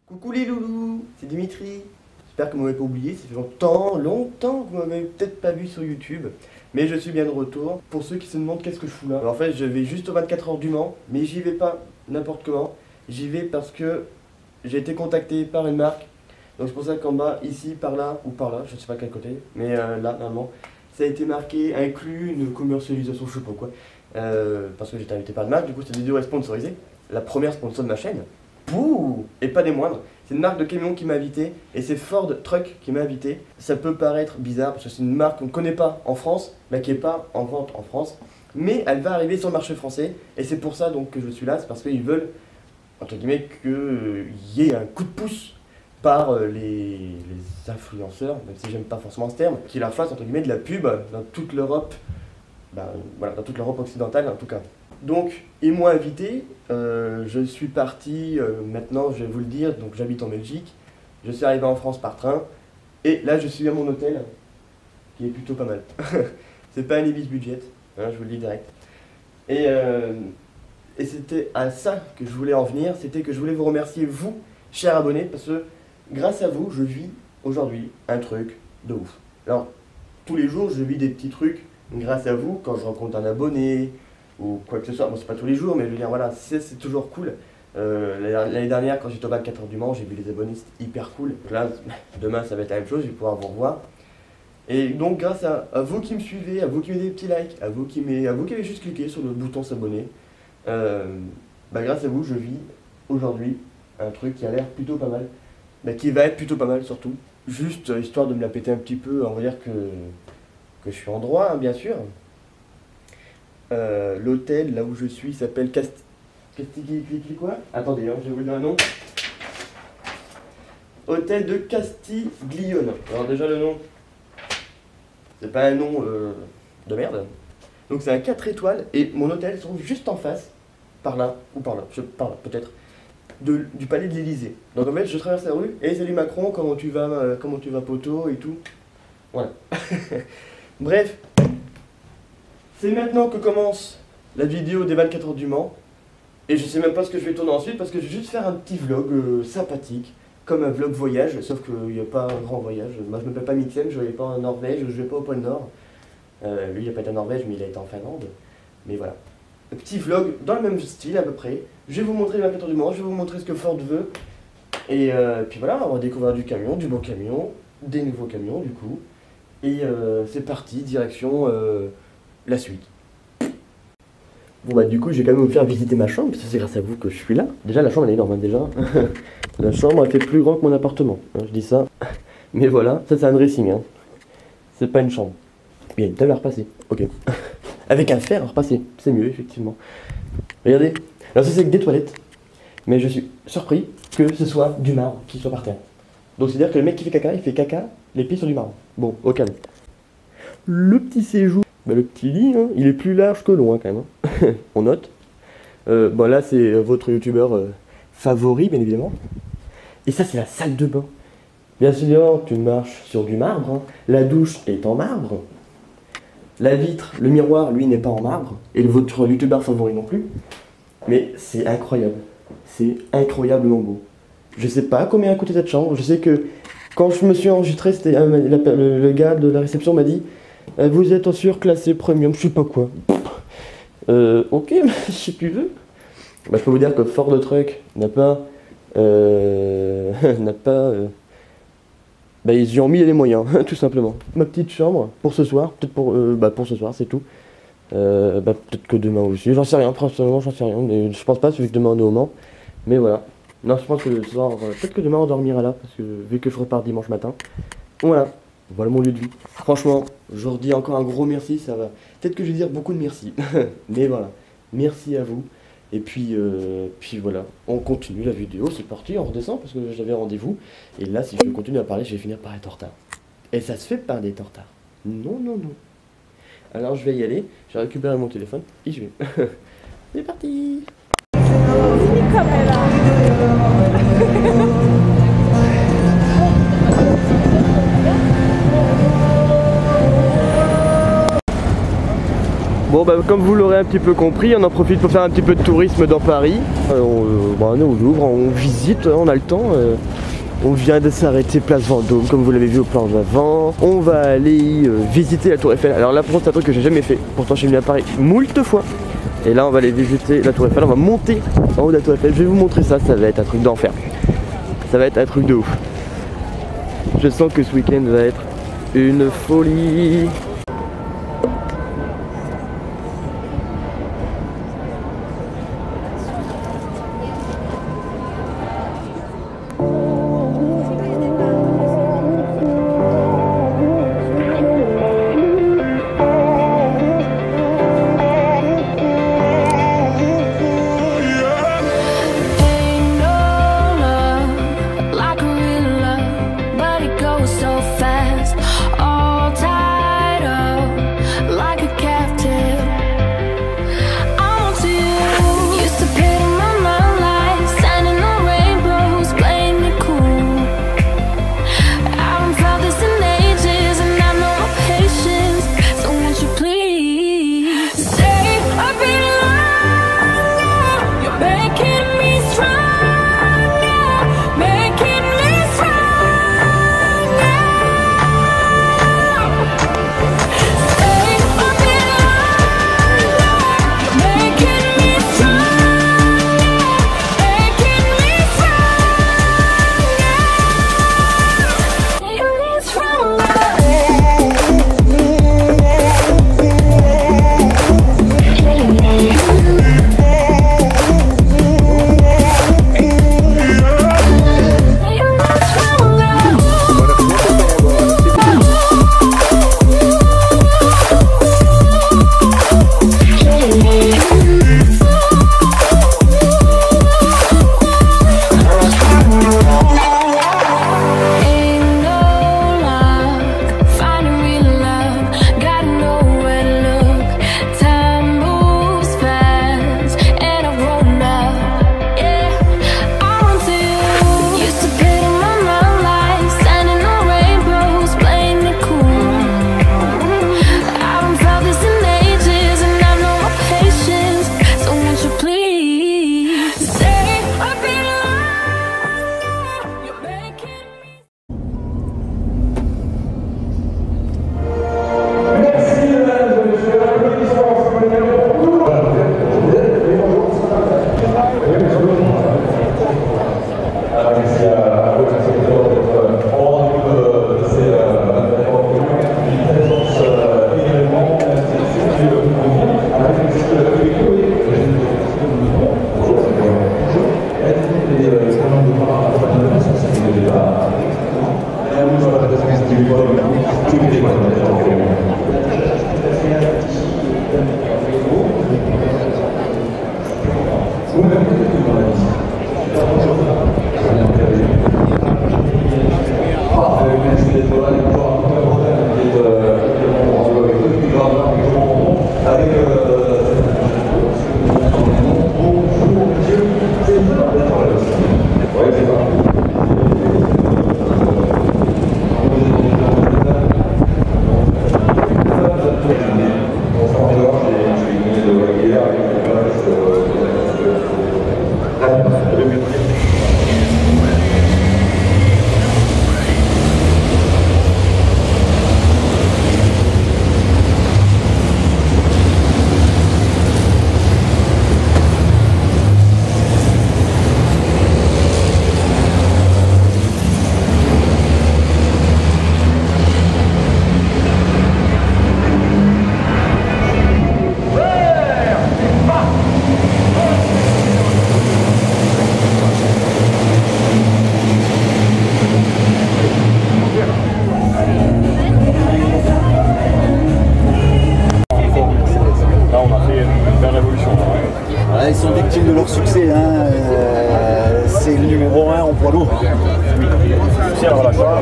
Coucou les loulous, c'est Dimitri. J'espère que vous m'avez pas oublié, ça fait longtemps que vous m'avez peut-être pas vu sur YouTube. Mais je suis bien de retour. Pour ceux qui se demandent qu'est-ce que je fous là. Alors, en fait, je vais juste aux 24 heures du Mans, mais j'y vais pas n'importe comment. J'y vais parce que j'ai été contacté par une marque. Donc c'est pour ça qu'en bas, ici, par là ou par là, je sais pas quel côté, mais là, normalement, ça a été marqué, inclus une commercialisation, je sais pas quoi. Parce que j'étais invité par une marque, du coup cette vidéo est sponsorisée. La première sponsor de ma chaîne. Pouh, et pas des moindres. C'est une marque de camion qui m'a invité et c'est Ford Truck qui m'a invité. Ça peut paraître bizarre parce que c'est une marque qu'on ne connaît pas en France, mais qui n'est pas en vente en France. Mais elle va arriver sur le marché français et c'est pour ça donc que je suis là, c'est parce qu'ils veulent, entre guillemets, qu'il y ait un coup de pouce par les influenceurs, même si j'aime pas forcément ce terme, qui la fassent entre guillemets de la pub dans toute l'Europe, voilà, dans toute l'Europe occidentale en tout cas. Donc, ils m'ont invité, je suis parti, maintenant je vais vous le dire, donc j'habite en Belgique, je suis arrivé en France par train, et là je suis à mon hôtel, qui est plutôt pas mal. C'est pas un Ibis Budget, hein, je vous le dis direct. Et c'était à ça que je voulais en venir, c'était que je voulais vous remercier, vous, chers abonnés, parce que grâce à vous, je vis aujourd'hui un truc de ouf. Alors, tous les jours, je vis des petits trucs grâce à vous, quand je rencontre un abonné, ou quoi que ce soit, bon c'est pas tous les jours mais je veux dire voilà, c'est toujours cool. L'année dernière quand j'étais au 24 heures du Mans, j'ai vu les abonnés, c'était hyper cool. Là, demain ça va être la même chose, je vais pouvoir vous revoir. Et donc grâce à vous qui me suivez, à vous qui mettez des petits likes, à vous qui avez juste cliqué sur le bouton s'abonner, grâce à vous je vis aujourd'hui un truc qui a l'air plutôt pas mal, qui va être plutôt pas mal surtout. Juste histoire de me la péter un petit peu, on va dire que je suis en droit hein, bien sûr. L'hôtel là où je suis s'appelle quoi? Attendez, hein, je vais vous dire un nom. Hôtel de Castiglione. Alors déjà le nom, c'est pas un nom de merde. Donc c'est un 4 étoiles et mon hôtel se trouve juste en face, par là ou par là, par là peut-être, du palais de l'Élysée. Donc en fait je traverse la rue et salut Macron, comment tu vas poto et tout. Voilà. Bref. C'est maintenant que commence la vidéo des 24 heures du Mans. Et je sais même pas ce que je vais tourner ensuite parce que je vais juste faire un petit vlog sympathique. Comme un vlog voyage, sauf qu'il n'y a pas un grand voyage. Moi je m'appelle pas Mixem, je vais pas en Norvège, je vais pas au pôle Nord. Lui il a pas été en Norvège mais il a été en Finlande. Mais voilà. Un petit vlog dans le même style à peu près. Je vais vous montrer les 24 heures du Mans, je vais vous montrer ce que Ford veut. Et puis voilà, on va découvrir du camion, du beau camion, des nouveaux camions du coup. Et c'est parti, direction... la suite. Bon du coup je vais quand même vous faire visiter ma chambre, parce que c'est grâce à vous que je suis là. Déjà la chambre elle est énorme hein, déjà. La chambre elle fait plus grand que mon appartement, hein, je dis ça. Mais voilà, ça c'est un dressing, hein. C'est pas une chambre. Il y a une table à repasser, ok. Avec un fer à repasser, c'est mieux effectivement. Regardez, alors ça c'est que des toilettes. Mais je suis surpris que ce soit du marbre qui soit par terre. Donc c'est à dire que le mec qui fait caca, les pieds sur du marbre. Bon, au calme. Le petit séjour. Le petit lit, hein, il est plus large que long hein, quand même. Hein. On note. Là, c'est votre youtubeur favori, bien évidemment. Et ça, c'est la salle de bain. Bien sûr, tu marches sur du marbre. Hein. La douche est en marbre. La vitre, le miroir, lui, n'est pas en marbre. Et votre youtubeur favori non plus. Mais c'est incroyable. C'est incroyablement beau. Je sais pas combien a coûté cette chambre. Je sais que quand je me suis enregistré, c'était le gars de la réception m'a dit... vous êtes en surclassé premium, je sais pas quoi. Ok, si tu veux. Je peux vous dire que Ford Truck n'a pas... ils y ont mis les moyens, tout simplement. Ma petite chambre, pour ce soir, peut-être pour ce soir, c'est tout. Peut-être que demain aussi, j'en sais rien, personnellement j'en sais rien. Mais je pense pas, vu que demain on est au Mans. Mais voilà. Non, je pense que ce soir, peut-être que demain on dormira là, parce que vu que je repars dimanche matin. Voilà. Voilà mon lieu de vie. Franchement, je redis encore un gros merci, ça va. Peut-être que je vais dire beaucoup de merci. Mais voilà, merci à vous. Et puis voilà, on continue la vidéo, c'est parti, on redescend parce que j'avais rendez-vous. Et là, si je continue à parler, je vais finir par être en retard. Et ça se fait pas d'être en retard. Non, non, non. Alors je vais y aller, je vais récupérer mon téléphone et je vais. C'est parti. Bon Bon bah comme vous l'aurez un petit peu compris, on en profite pour faire un petit peu de tourisme dans Paris. On ouvre, on visite, on a le temps. On vient de s'arrêter place Vendôme, comme vous l'avez vu au plan d'avant. On va aller visiter la Tour Eiffel. Alors là, pour contre, c'est un truc que j'ai jamais fait. Pourtant, je suis venu à Paris moult fois. Et là, on va aller visiter la Tour Eiffel. On va monter en haut de la Tour Eiffel. Je vais vous montrer ça. Ça va être un truc d'enfer. Ça va être un truc de ouf. Je sens que ce week-end va être une folie.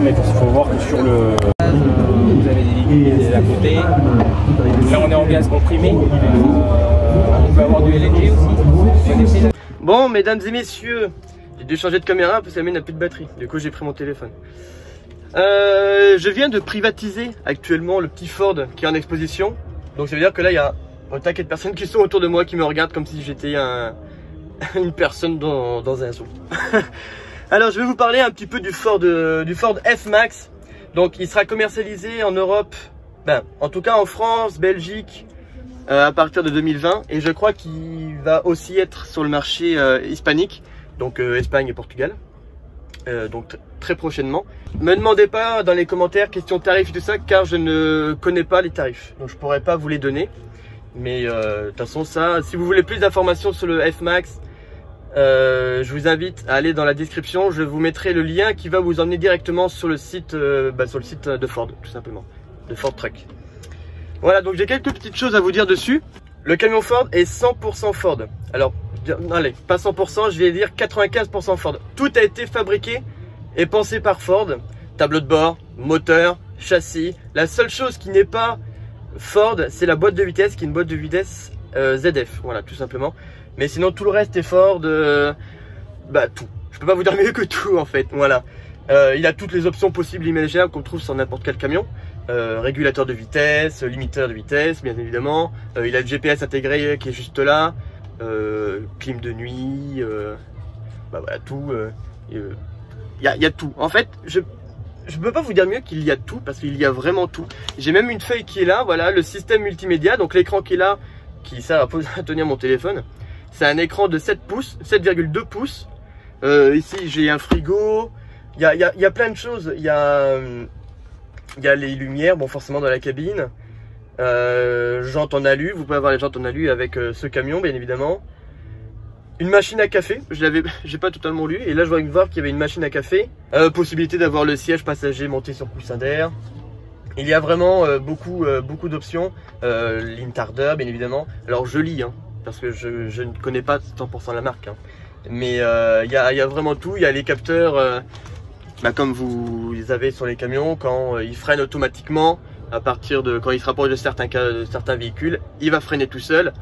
mais il faut voir que sur le... Vous avez des liquidités à côté. Là on est en gaz comprimé. On peut avoir du LNG aussi. Bon, mesdames et messieurs, j'ai dû changer de caméra parce que la mienne n'a plus de batterie. Du coup j'ai pris mon téléphone. Je viens de privatiser actuellement le petit Ford qui est en exposition. Donc ça veut dire que là il y a Au taquet de personnes qui sont autour de moi, qui me regardent comme si j'étais une personne dans un zoo. Alors je vais vous parler un petit peu du Ford F-Max. Donc il sera commercialisé en Europe, en tout cas en France, Belgique, à partir de 2020. Et je crois qu'il va aussi être sur le marché hispanique, donc Espagne et Portugal. Donc très prochainement. Me demandez pas dans les commentaires question tarifs et tout ça, car je ne connais pas les tarifs. Donc je pourrais pas vous les donner. Mais de toute façon ça, si vous voulez plus d'informations sur le F-Max, je vous invite à aller dans la description. Je vous mettrai le lien qui va vous emmener directement sur le site, de Ford, tout simplement, de Ford Truck. Voilà, donc j'ai quelques petites choses à vous dire dessus. Le camion Ford est 100% Ford. Alors, allez, pas 100%, je vais dire 95% Ford. Tout a été fabriqué et pensé par Ford. Tableau de bord, moteur, châssis. La seule chose qui n'est pas Ford, c'est la boîte de vitesse, qui est une boîte de vitesse ZF. Voilà, tout simplement. Mais sinon, tout le reste est Ford. Tout. Je peux pas vous dire mieux que tout, en fait. Voilà. Il a toutes les options possibles et imaginables qu'on trouve sur n'importe quel camion. Régulateur de vitesse, limiteur de vitesse, bien évidemment. Il a le GPS intégré qui est juste là. Clim de nuit, voilà, tout. Il y a tout. En fait, je peux pas vous dire mieux qu'il y a tout, parce qu'il y a vraiment tout. J'ai même une feuille qui est là, voilà, le système multimédia, donc l'écran qui est là, qui sert à tenir mon téléphone. C'est un écran de 7 pouces, 7,2 pouces. Ici, j'ai un frigo. Il y a plein de choses. Il y a les lumières, bon, forcément dans la cabine. Jantes en alu, vous pouvez avoir les jantes en alu avec ce camion, bien évidemment. Une machine à café, j'ai pas totalement lu, et là je vois voir qu'il y avait une machine à café. Possibilité d'avoir le siège passager monté sur coussin d'air. Il y a vraiment beaucoup d'options. L'Intarder, bien évidemment. Alors je lis, hein, parce que je ne connais pas 100% la marque, hein. Mais il y a vraiment tout. Il y a les capteurs, comme vous les avez sur les camions, quand ils freinent automatiquement. À partir de quand il se rapproche de certains véhicules, il va freiner tout seul.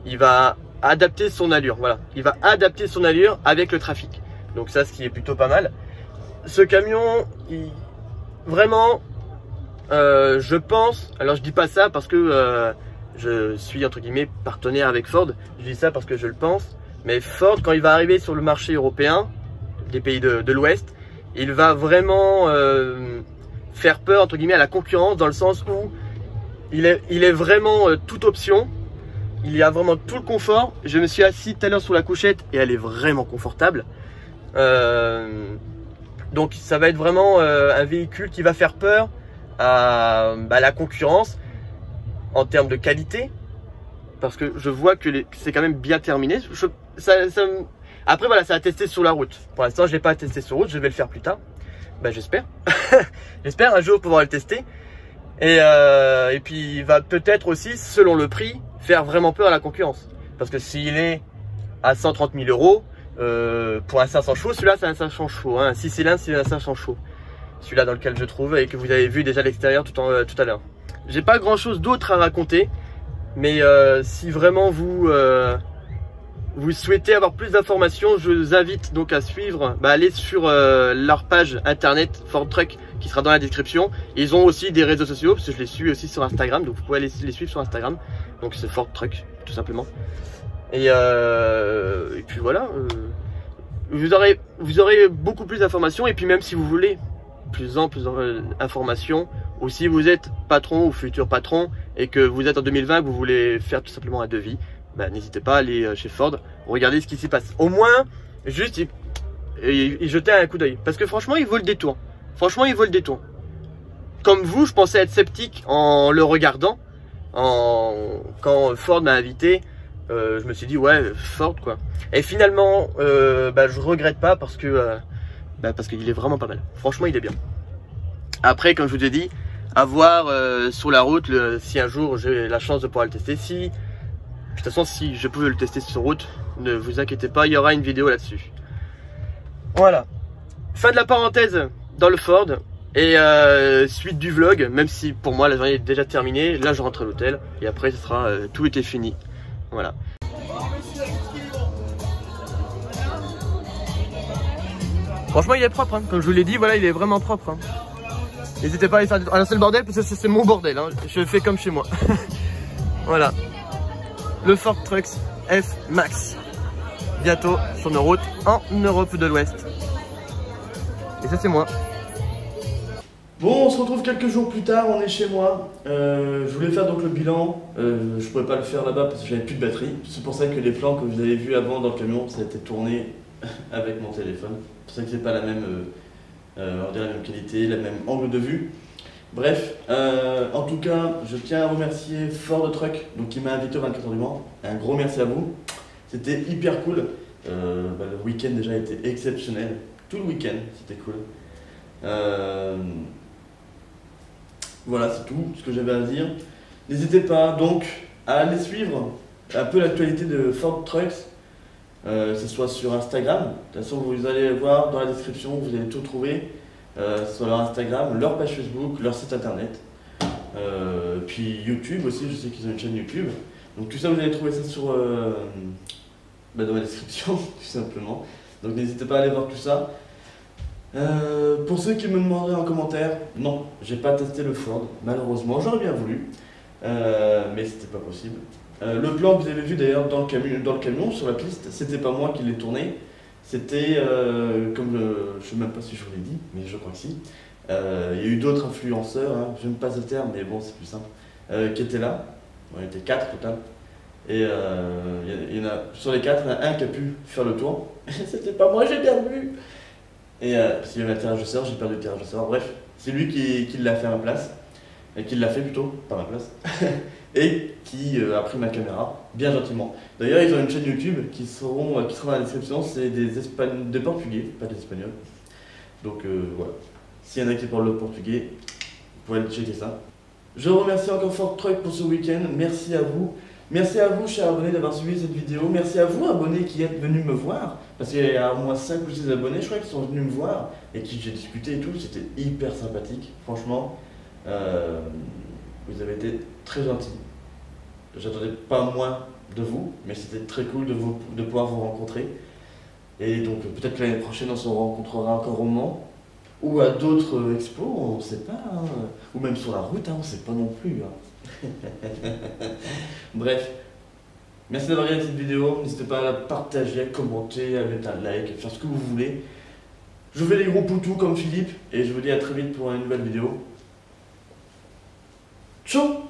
Il va adapter son allure. Voilà, il va adapter son allure avec le trafic. Donc ça, ce qui est plutôt pas mal. Ce camion, vraiment, je pense. Alors je dis pas ça parce que je suis entre guillemets partenaire avec Ford. Je dis ça parce que je le pense. Mais Ford, quand il va arriver sur le marché européen, des pays de l'Ouest, il va vraiment faire peur entre guillemets à la concurrence, dans le sens où il est vraiment toute option. Il y a vraiment tout le confort. Je me suis assis tout à l'heure sur la couchette et elle est vraiment confortable. Donc ça va être vraiment un véhicule qui va faire peur à la concurrence en termes de qualité, parce que je vois que c'est quand même bien terminé. Après voilà, ça a testé sur la route. Pour l'instant je l'ai pas testé sur route, je vais le faire plus tard. J'espère. J'espère un jour pouvoir le tester. Et puis il va peut-être aussi, selon le prix, faire vraiment peur à la concurrence. Parce que s'il est à 130 000 euros, pour un 500 chevaux, celui-là c'est un 500 chevaux, hein, un 6 cylindres c'est un 500 chevaux. Celui-là dans lequel je trouve et que vous avez vu déjà l'extérieur tout à l'heure. J'ai pas grand chose d'autre à raconter, mais si vraiment vous souhaitez avoir plus d'informations, je vous invite donc à suivre, aller sur leur page internet Ford Truck qui sera dans la description. Ils ont aussi des réseaux sociaux, parce que je les suis aussi sur Instagram, donc vous pouvez aller les suivre sur Instagram. Donc c'est Ford Truck tout simplement. Et puis voilà, vous aurez beaucoup plus d'informations. Et puis même si vous voulez plus d'informations, ou si vous êtes patron ou futur patron et que vous êtes en 2020 et que vous voulez faire tout simplement un devis, n'hésitez pas à aller chez Ford, regardez ce qui s'y passe. Au moins, juste y jeter un coup d'œil. Parce que franchement, il vaut le détour. Franchement, il vaut le détour. Comme vous, je pensais être sceptique en le regardant. Quand Ford m'a invité, je me suis dit, ouais, Ford quoi. Et finalement, je regrette pas parce qu'il est vraiment pas mal. Franchement, il est bien. Après, comme je vous ai dit, à voir sur la route, si un jour j'ai la chance de pouvoir le tester. De toute façon, si je pouvais le tester sur route, ne vous inquiétez pas, il y aura une vidéo là-dessus. Voilà. Fin de la parenthèse dans le Ford. Et suite du vlog, même si pour moi la journée est déjà terminée, là je rentre à l'hôtel. Et après, ce sera tout était fini. Voilà. Franchement, il est propre, hein. Comme je vous l'ai dit, voilà, il est vraiment propre, hein. N'hésitez pas à lancer le bordel, parce que c'est mon bordel, hein. Je le fais comme chez moi. Voilà. le Ford Trucks F Max. Bientôt sur nos routes en Europe de l'Ouest. Et ça c'est moi. Bon, on se retrouve quelques jours plus tard, on est chez moi. Je voulais faire donc le bilan, je pouvais pas le faire là-bas parce que j'avais plus de batterie. C'est pour ça que les plans que vous avez vus avant dans le camion, ça a été tourné avec mon téléphone. C'est pour ça que c'est pas la même, on dirait la même qualité, la même angle de vue. Bref, en tout cas, je tiens à remercier Ford Truck donc, qui m'a invité au 24 heures du Mans. Un gros merci à vous. C'était hyper cool. Le week-end déjà était exceptionnel. Tout le week-end, c'était cool. Voilà, c'est tout ce que j'avais à dire. N'hésitez pas donc à aller suivre un peu l'actualité de Ford Trucks, que ce soit sur Instagram. De toute façon, vous allez voir dans la description, vous allez tout trouver. Sur leur Instagram, leur page Facebook, leur site internet. Puis YouTube aussi, je sais qu'ils ont une chaîne YouTube. Donc tout ça, vous allez trouver ça sur, dans la description, tout simplement. Donc n'hésitez pas à aller voir tout ça. Pour ceux qui me demanderaient en commentaire, non, j'ai pas testé le Ford, malheureusement, j'aurais bien voulu, mais c'était pas possible. Le plan que vous avez vu d'ailleurs dans le camion, sur la piste, c'était pas moi qui l'ai tourné, c'était, je sais même pas si je vous l'ai dit, mais je crois que si, il y a eu d'autres influenceurs, hein, j'aime pas ce terme, mais bon c'est plus simple, qui étaient là, on était 4 au total. Et il y en a, sur les 4, il y en a un qui a pu faire le tour, c'était pas moi, j'ai perdu. Et parce qu'il y avait un tirage de sort, j'ai perdu le tirage de sort. Bref, c'est lui qui l'a fait à ma place, et qui l'a fait plutôt, pas à ma place, et qui a pris ma caméra, bien gentiment. D'ailleurs, ils ont une chaîne YouTube qui sera dans la description, c'est des Portugais, pas des Espagnols. Donc voilà, s'il y en a qui parlent le portugais, vous pouvez aller checker ça. Je remercie encore Ford Truck pour ce week-end, merci à vous. Merci à vous, chers abonnés, d'avoir suivi cette vidéo. Merci à vous, abonnés, qui êtes venus me voir. Parce qu'il y a au moins 5 ou 6 abonnés, je crois, qui sont venus me voir et qui j'ai discuté et tout. C'était hyper sympathique, franchement. Vous avez été très gentils. J'attendais pas moins de vous, mais c'était très cool de pouvoir vous rencontrer. Et donc, peut-être que l'année prochaine, on se rencontrera encore au Mans. Ou à d'autres expos, on ne sait pas. Hein. Ou même sur la route, hein, on ne sait pas non plus. Hein. Bref, merci d'avoir regardé cette vidéo, n'hésitez pas à la partager, à commenter, à mettre un like, à faire ce que vous voulez. Je fais les gros poutous comme Philippe et je vous dis à très vite pour une nouvelle vidéo. Ciao.